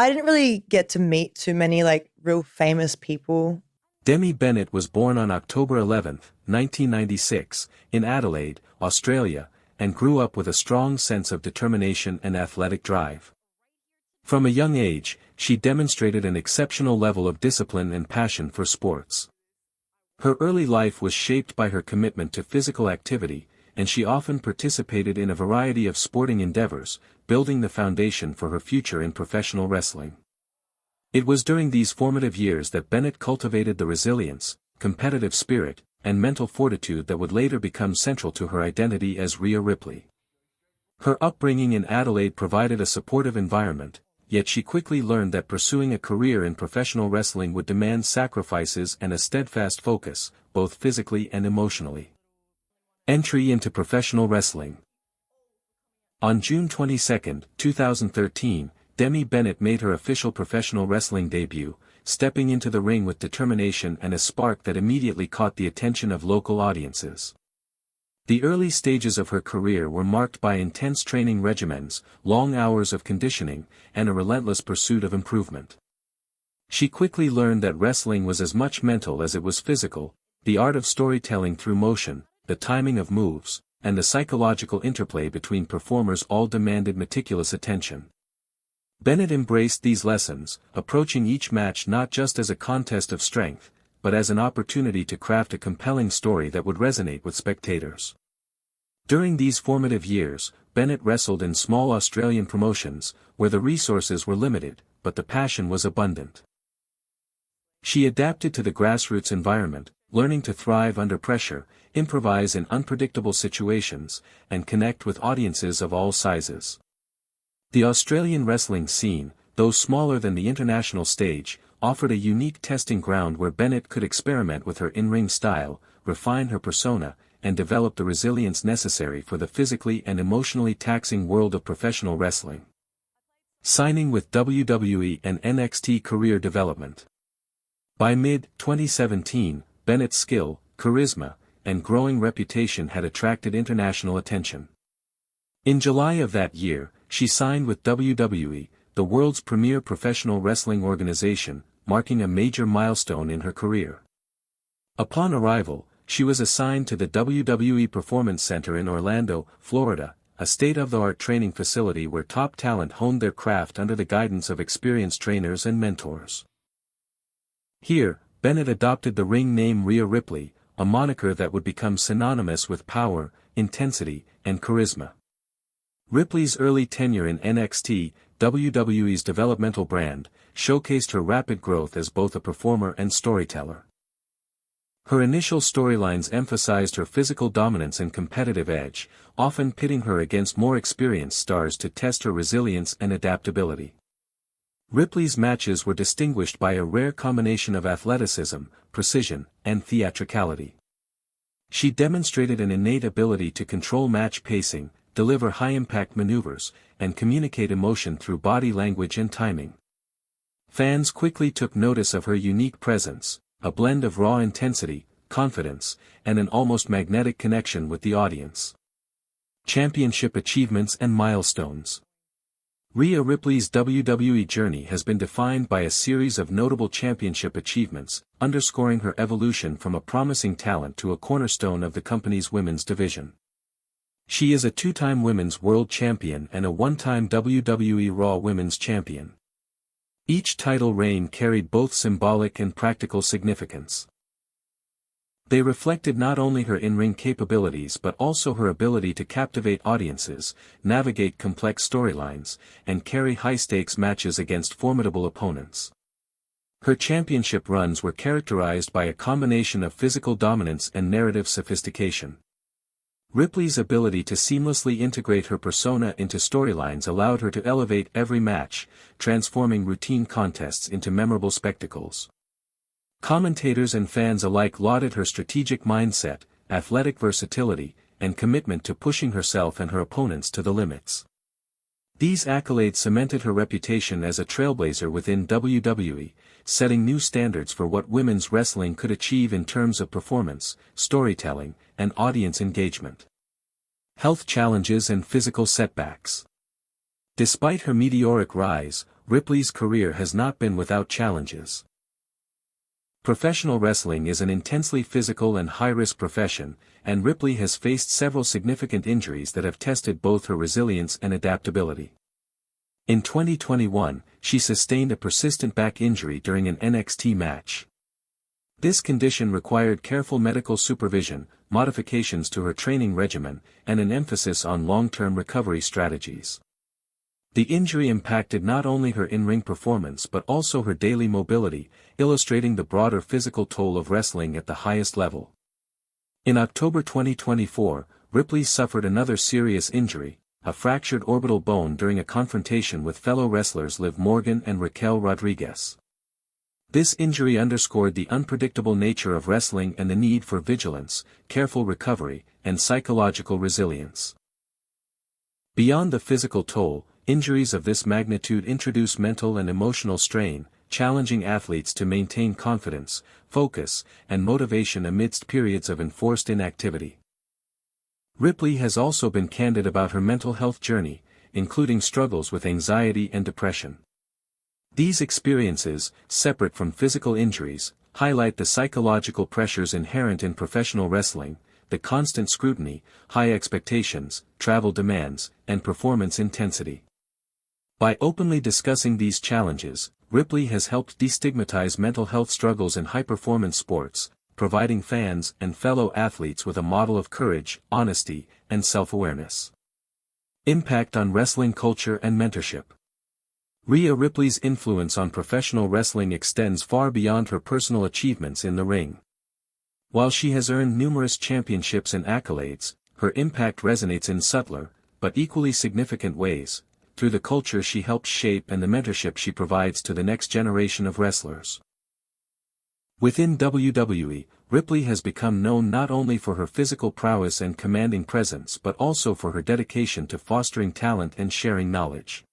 I didn't really get to meet too many like real famous people. Demi Bennett was born on October 11, 1996, in Adelaide, Australia, and grew up with a strong sense of determination and athletic drive. From a young age, she demonstrated an exceptional level of discipline and passion for sports. Her early life was shaped by her commitment to physical activity, and she often participated in a variety of sporting endeavors, building the foundation for her future in professional wrestling. It was during these formative years that Bennett cultivated the resilience, competitive spirit, and mental fortitude that would later become central to her identity as Rhea Ripley. Her upbringing in Adelaide provided a supportive environment, yet she quickly learned that pursuing a career in professional wrestling would demand sacrifices and a steadfast focus, both physically and emotionally. Entry into professional wrestling. On June 22, 2013, Demi Bennett made her official professional wrestling debut, stepping into the ring with determination and a spark that immediately caught the attention of local audiences. The early stages of her career were marked by intense training regimens, long hours of conditioning, and a relentless pursuit of improvement. She quickly learned that wrestling was as much mental as it was physical, the art of storytelling through motion, the timing of moves, and the psychological interplay between performers all demanded meticulous attention. Bennett embraced these lessons, approaching each match not just as a contest of strength, but as an opportunity to craft a compelling story that would resonate with spectators. During these formative years, Bennett wrestled in small Australian promotions, where the resources were limited, but the passion was abundant. She adapted to the grassroots environment, learning to thrive under pressure, improvise in unpredictable situations, and connect with audiences of all sizes. The Australian wrestling scene, though smaller than the international stage, offered a unique testing ground where Bennett could experiment with her in-ring style, refine her persona, and develop the resilience necessary for the physically and emotionally taxing world of professional wrestling. Signing with WWE and NXT career development. By mid-2017, Bennett's skill, charisma, and growing reputation had attracted international attention. In July of that year, she signed with WWE, the world's premier professional wrestling organization, marking a major milestone in her career. Upon arrival, she was assigned to the WWE Performance Center in Orlando, Florida, a state-of-the-art training facility where top talent honed their craft under the guidance of experienced trainers and mentors. Here, Bennett adopted the ring name Rhea Ripley, a moniker that would become synonymous with power, intensity, and charisma. Ripley's early tenure in NXT, WWE's developmental brand, showcased her rapid growth as both a performer and storyteller. Her initial storylines emphasized her physical dominance and competitive edge, often pitting her against more experienced stars to test her resilience and adaptability. Ripley's matches were distinguished by a rare combination of athleticism, precision, and theatricality. She demonstrated an innate ability to control match pacing, deliver high-impact maneuvers, and communicate emotion through body language and timing. Fans quickly took notice of her unique presence, a blend of raw intensity, confidence, and an almost magnetic connection with the audience. Championship achievements and milestones. Rhea Ripley's WWE journey has been defined by a series of notable championship achievements, underscoring her evolution from a promising talent to a cornerstone of the company's women's division. She is a two-time Women's World Champion and a one-time WWE Raw Women's Champion. Each title reign carried both symbolic and practical significance. They reflected not only her in-ring capabilities but also her ability to captivate audiences, navigate complex storylines, and carry high-stakes matches against formidable opponents. Her championship runs were characterized by a combination of physical dominance and narrative sophistication. Ripley's ability to seamlessly integrate her persona into storylines allowed her to elevate every match, transforming routine contests into memorable spectacles. Commentators and fans alike lauded her strategic mindset, athletic versatility, and commitment to pushing herself and her opponents to the limits. These accolades cemented her reputation as a trailblazer within WWE, setting new standards for what women's wrestling could achieve in terms of performance, storytelling, and audience engagement. Health challenges and physical setbacks. Despite her meteoric rise, Ripley's career has not been without challenges. Professional wrestling is an intensely physical and high-risk profession, and Ripley has faced several significant injuries that have tested both her resilience and adaptability. In 2021, she sustained a persistent back injury during an NXT match. This condition required careful medical supervision, modifications to her training regimen, and an emphasis on long-term recovery strategies. The injury impacted not only her in-ring performance but also her daily mobility, illustrating the broader physical toll of wrestling at the highest level. In October 2024, Ripley suffered another serious injury, a fractured orbital bone during a confrontation with fellow wrestlers Liv Morgan and Raquel Rodriguez. This injury underscored the unpredictable nature of wrestling and the need for vigilance, careful recovery, and psychological resilience. Beyond the physical toll, injuries of this magnitude introduce mental and emotional strain, challenging athletes to maintain confidence, focus, and motivation amidst periods of enforced inactivity. Ripley has also been candid about her mental health journey, including struggles with anxiety and depression. These experiences, separate from physical injuries, highlight the psychological pressures inherent in professional wrestling, the constant scrutiny, high expectations, travel demands, and performance intensity. By openly discussing these challenges, Ripley has helped destigmatize mental health struggles in high-performance sports, providing fans and fellow athletes with a model of courage, honesty, and self-awareness. Impact on wrestling culture and mentorship. Rhea Ripley's influence on professional wrestling extends far beyond her personal achievements in the ring. While she has earned numerous championships and accolades, her impact resonates in subtler, but equally significant ways, through the culture she helps shape and the mentorship she provides to the next generation of wrestlers. Within WWE, Ripley has become known not only for her physical prowess and commanding presence but also for her dedication to fostering talent and sharing knowledge.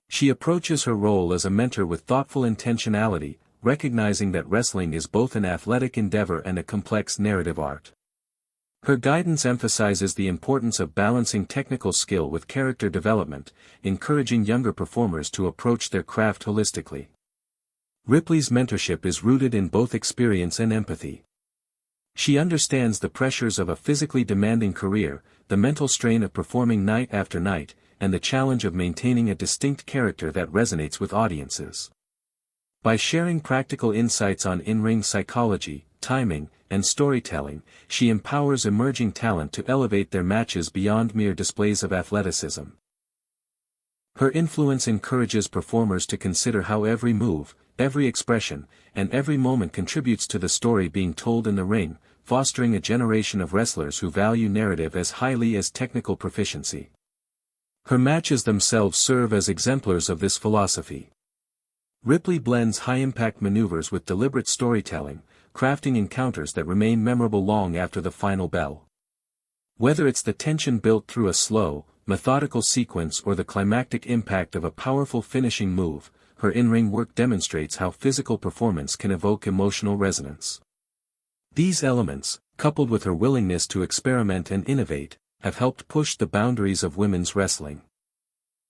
She approaches her role as a mentor with thoughtful intentionality, recognizing that wrestling is both an athletic endeavor and a complex narrative art. Her guidance emphasizes the importance of balancing technical skill with character development, encouraging younger performers to approach their craft holistically. Ripley's mentorship is rooted in both experience and empathy. She understands the pressures of a physically demanding career, the mental strain of performing night after night, and the challenge of maintaining a distinct character that resonates with audiences. By sharing practical insights on in-ring psychology, timing, and storytelling, she empowers emerging talent to elevate their matches beyond mere displays of athleticism. Her influence encourages performers to consider how every move, every expression, and every moment contributes to the story being told in the ring, fostering a generation of wrestlers who value narrative as highly as technical proficiency. Her matches themselves serve as exemplars of this philosophy. Ripley blends high-impact maneuvers with deliberate storytelling, crafting encounters that remain memorable long after the final bell. Whether it's the tension built through a slow, methodical sequence or the climactic impact of a powerful finishing move, her in-ring work demonstrates how physical performance can evoke emotional resonance. These elements, coupled with her willingness to experiment and innovate, have helped push the boundaries of women's wrestling.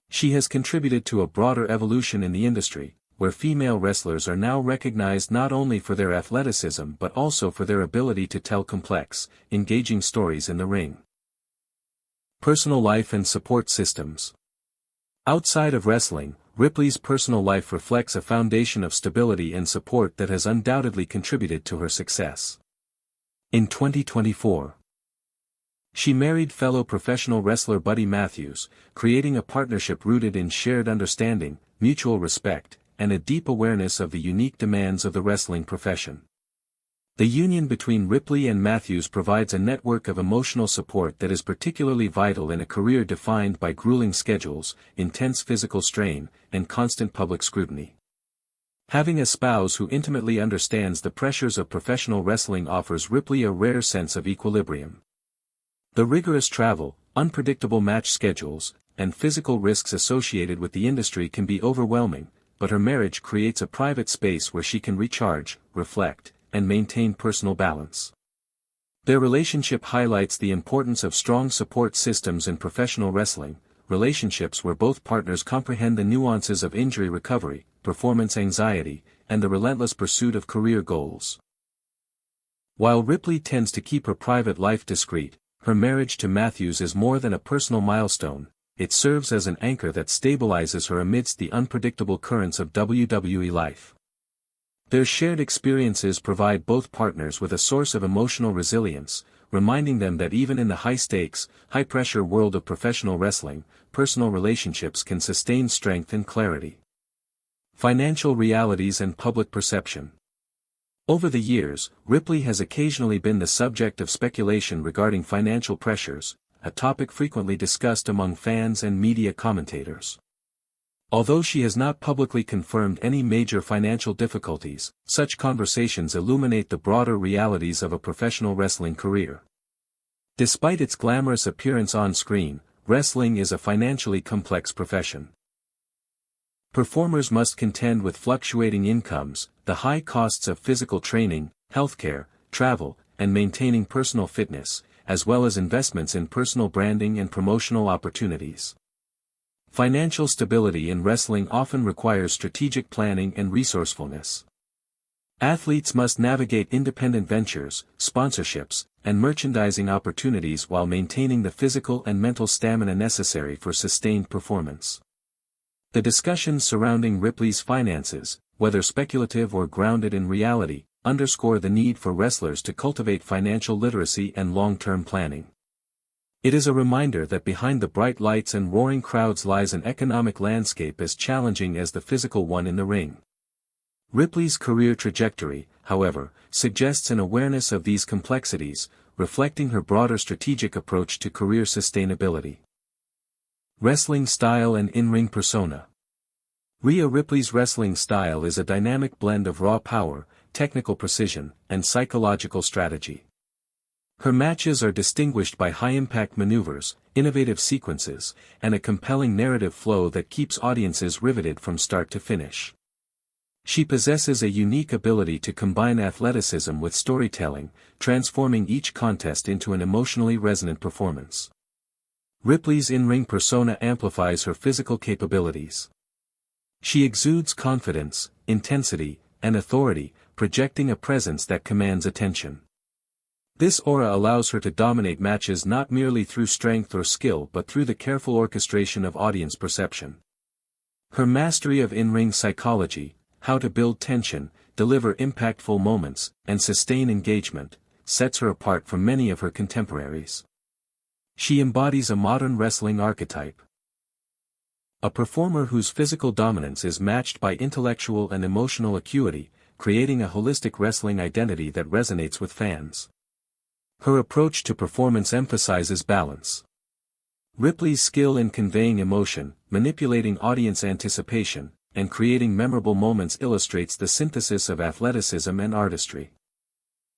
She has contributed to a broader evolution in the industry, where female wrestlers are now recognized not only for their athleticism but also for their ability to tell complex, engaging stories in the ring. Personal life and support systems. Outside of wrestling, Ripley's personal life reflects a foundation of stability and support that has undoubtedly contributed to her success. In 2024, she married fellow professional wrestler Buddy Matthews, creating a partnership rooted in shared understanding, mutual respect, and a deep awareness of the unique demands of the wrestling profession. The union between Ripley and Matthews provides a network of emotional support that is particularly vital in a career defined by grueling schedules, intense physical strain, and constant public scrutiny. Having a spouse who intimately understands the pressures of professional wrestling offers Ripley a rare sense of equilibrium. The rigorous travel, unpredictable match schedules, and physical risks associated with the industry can be overwhelming, but her marriage creates a private space where she can recharge, reflect, and maintain personal balance. Their relationship highlights the importance of strong support systems in professional wrestling, relationships where both partners comprehend the nuances of injury recovery, performance anxiety, and the relentless pursuit of career goals. While Ripley tends to keep her private life discreet, her marriage to Matthews is more than a personal milestone. It serves as an anchor that stabilizes her amidst the unpredictable currents of WWE life. Their shared experiences provide both partners with a source of emotional resilience, reminding them that even in the high-stakes, high-pressure world of professional wrestling, personal relationships can sustain strength and clarity. Financial realities and public perception. Over the years, Ripley has occasionally been the subject of speculation regarding financial pressures, a topic frequently discussed among fans and media commentators. Although she has not publicly confirmed any major financial difficulties, such conversations illuminate the broader realities of a professional wrestling career. Despite its glamorous appearance on screen, wrestling is a financially complex profession. Performers must contend with fluctuating incomes, the high costs of physical training, healthcare, travel, and maintaining personal fitness, as well as investments in personal branding and promotional opportunities. Financial stability in wrestling often requires strategic planning and resourcefulness. Athletes must navigate independent ventures, sponsorships, and merchandising opportunities while maintaining the physical and mental stamina necessary for sustained performance. The discussions surrounding Ripley's finances, whether speculative or grounded in reality, underscore the need for wrestlers to cultivate financial literacy and long-term planning. It is a reminder that behind the bright lights and roaring crowds lies an economic landscape as challenging as the physical one in the ring. Ripley's career trajectory, however, suggests an awareness of these complexities, reflecting her broader strategic approach to career sustainability. Wrestling style and in-ring persona. Rhea Ripley's wrestling style is a dynamic blend of raw power, technical precision, and psychological strategy. Her matches are distinguished by high-impact maneuvers, innovative sequences, and a compelling narrative flow that keeps audiences riveted from start to finish. She possesses a unique ability to combine athleticism with storytelling, transforming each contest into an emotionally resonant performance. Ripley's in-ring persona amplifies her physical capabilities. She exudes confidence, intensity, and authority, projecting a presence that commands attention. This aura allows her to dominate matches not merely through strength or skill but through the careful orchestration of audience perception. Her mastery of in-ring psychology, how to build tension, deliver impactful moments, and sustain engagement, sets her apart from many of her contemporaries. She embodies a modern wrestling archetype. A performer whose physical dominance is matched by intellectual and emotional acuity, creating a holistic wrestling identity that resonates with fans. Her approach to performance emphasizes balance. Ripley's skill in conveying emotion, manipulating audience anticipation, and creating memorable moments illustrates the synthesis of athleticism and artistry.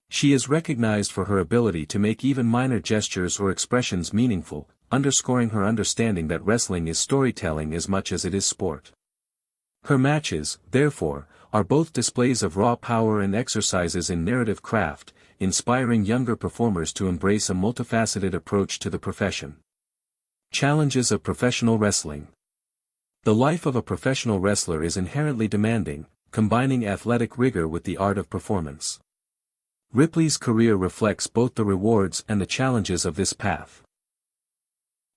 She is recognized for her ability to make even minor gestures or expressions meaningful, underscoring her understanding that wrestling is storytelling as much as it is sport. Her matches, therefore, are both displays of raw power and exercises in narrative craft, inspiring younger performers to embrace a multifaceted approach to the profession. Challenges of professional wrestling. The life of a professional wrestler is inherently demanding, combining athletic rigor with the art of performance. Ripley's career reflects both the rewards and the challenges of this path.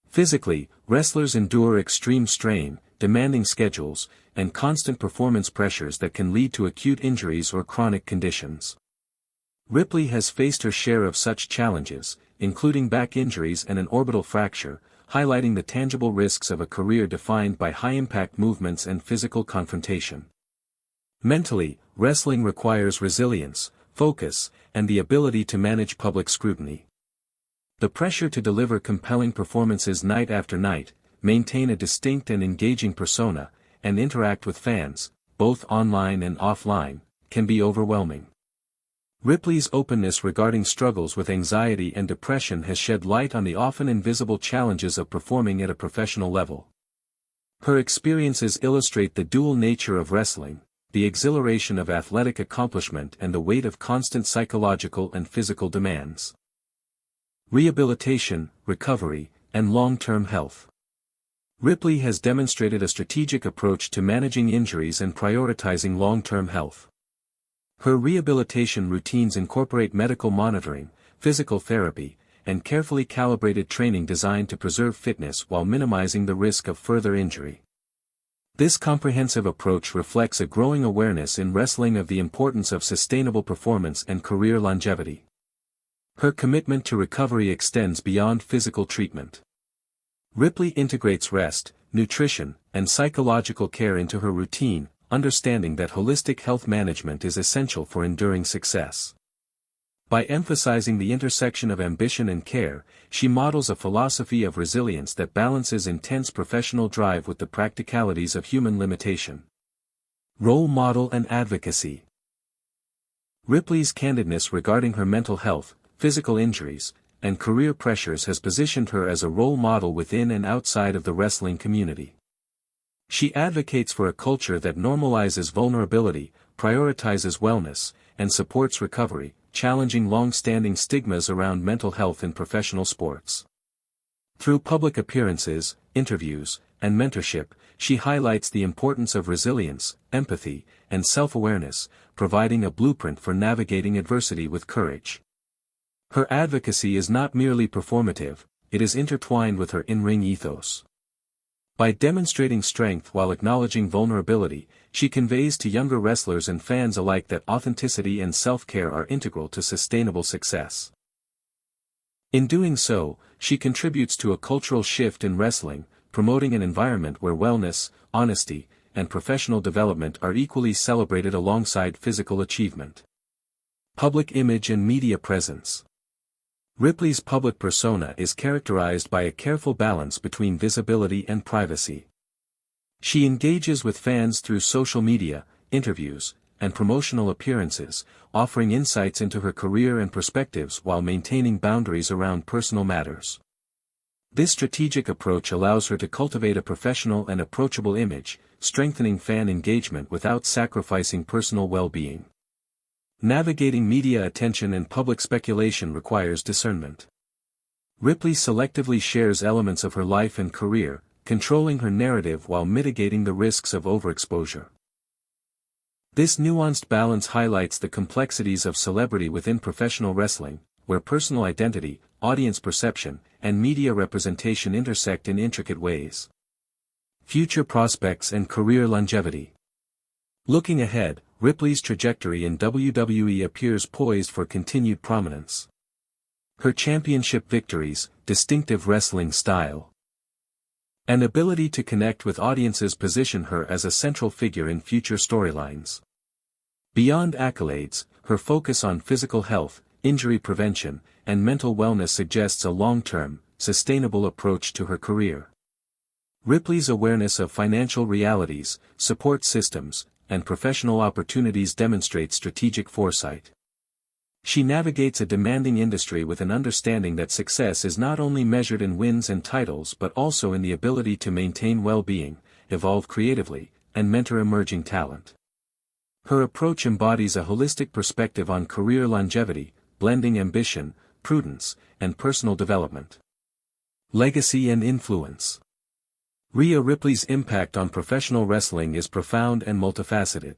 Physically, wrestlers endure extreme strain, demanding schedules, and constant performance pressures that can lead to acute injuries or chronic conditions. Ripley has faced her share of such challenges, including back injuries and an orbital fracture, highlighting the tangible risks of a career defined by high-impact movements and physical confrontation. Mentally, wrestling requires resilience, focus, and the ability to manage public scrutiny. The pressure to deliver compelling performances night after night, maintain a distinct and engaging persona, and interact with fans, both online and offline, can be overwhelming. Ripley's openness regarding struggles with anxiety and depression has shed light on the often invisible challenges of performing at a professional level. Her experiences illustrate the dual nature of wrestling, the exhilaration of athletic accomplishment and the weight of constant psychological and physical demands. Rehabilitation, recovery, and long-term health. Ripley has demonstrated a strategic approach to managing injuries and prioritizing long-term health. Her rehabilitation routines incorporate medical monitoring, physical therapy, and carefully calibrated training designed to preserve fitness while minimizing the risk of further injury. This comprehensive approach reflects a growing awareness in wrestling of the importance of sustainable performance and career longevity. Her commitment to recovery extends beyond physical treatment. Ripley integrates rest, nutrition, and psychological care into her routine, understanding that holistic health management is essential for enduring success. By emphasizing the intersection of ambition and care, she models a philosophy of resilience that balances intense professional drive with the practicalities of human limitation. Role model and advocacy. Ripley's candidness regarding her mental health, physical injuries, and career pressures has positioned her as a role model within and outside of the wrestling community. She advocates for a culture that normalizes vulnerability, prioritizes wellness, and supports recovery, challenging long-standing stigmas around mental health in professional sports. Through public appearances, interviews, and mentorship, she highlights the importance of resilience, empathy, and self-awareness, providing a blueprint for navigating adversity with courage. Her advocacy is not merely performative, it is intertwined with her in-ring ethos. By demonstrating strength while acknowledging vulnerability, she conveys to younger wrestlers and fans alike that authenticity and self-care are integral to sustainable success. In doing so, she contributes to a cultural shift in wrestling, promoting an environment where wellness, honesty, and professional development are equally celebrated alongside physical achievement. Public image and media presence. Ripley's public persona is characterized by a careful balance between visibility and privacy. She engages with fans through social media, interviews, and promotional appearances, offering insights into her career and perspectives while maintaining boundaries around personal matters. This strategic approach allows her to cultivate a professional and approachable image, strengthening fan engagement without sacrificing personal well-being. Navigating media attention and public speculation requires discernment. Ripley selectively shares elements of her life and career, controlling her narrative while mitigating the risks of overexposure. This nuanced balance highlights the complexities of celebrity within professional wrestling, where personal identity, audience perception, and media representation intersect in intricate ways. Future prospects and career longevity. Looking ahead, Ripley's trajectory in WWE appears poised for continued prominence. Her championship victories, distinctive wrestling style, and ability to connect with audiences position her as a central figure in future storylines. Beyond accolades, her focus on physical health, injury prevention, and mental wellness suggests a long-term, sustainable approach to her career. Ripley's awareness of financial realities, support systems, and professional opportunities demonstrate strategic foresight. She navigates a demanding industry with an understanding that success is not only measured in wins and titles but also in the ability to maintain well-being, evolve creatively, and mentor emerging talent. Her approach embodies a holistic perspective on career longevity, blending ambition, prudence, and personal development. Legacy and influence. Rhea Ripley's impact on professional wrestling is profound and multifaceted.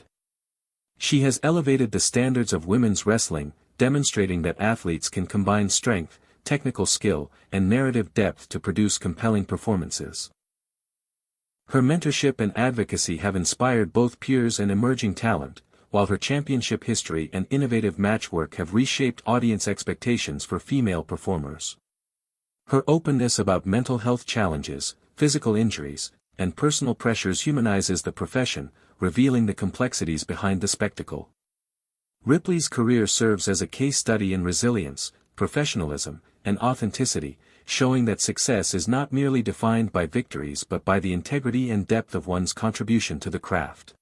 She has elevated the standards of women's wrestling, demonstrating that athletes can combine strength, technical skill, and narrative depth to produce compelling performances. Her mentorship and advocacy have inspired both peers and emerging talent, while her championship history and innovative matchwork have reshaped audience expectations for female performers. Her openness about mental health challenges, physical injuries, and personal pressures humanizes the profession, revealing the complexities behind the spectacle. Ripley's career serves as a case study in resilience, professionalism, and authenticity, showing that success is not merely defined by victories but by the integrity and depth of one's contribution to the craft.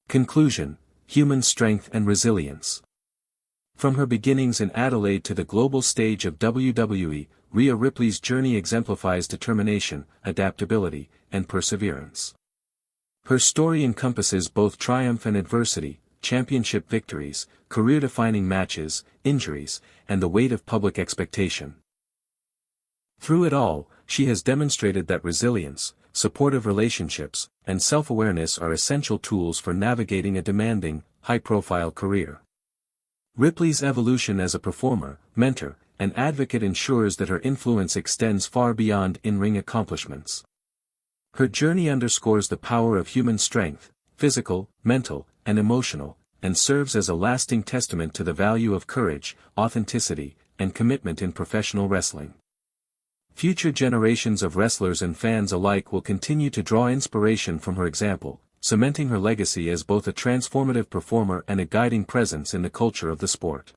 Conclusion: human strength and resilience. From her beginnings in Adelaide to the global stage of WWE, Rhea Ripley's journey exemplifies determination, adaptability, and perseverance. Her story encompasses both triumph and adversity, championship victories, career-defining matches, injuries, and the weight of public expectation. Through it all, she has demonstrated that resilience, supportive relationships, and self-awareness are essential tools for navigating a demanding, high-profile career. Ripley's evolution as a performer, mentor, and advocate ensures that her influence extends far beyond in-ring accomplishments. Her journey underscores the power of human strength, physical, mental, and emotional, and serves as a lasting testament to the value of courage, authenticity, and commitment in professional wrestling. Future generations of wrestlers and fans alike will continue to draw inspiration from her example, cementing her legacy as both a transformative performer and a guiding presence in the culture of the sport.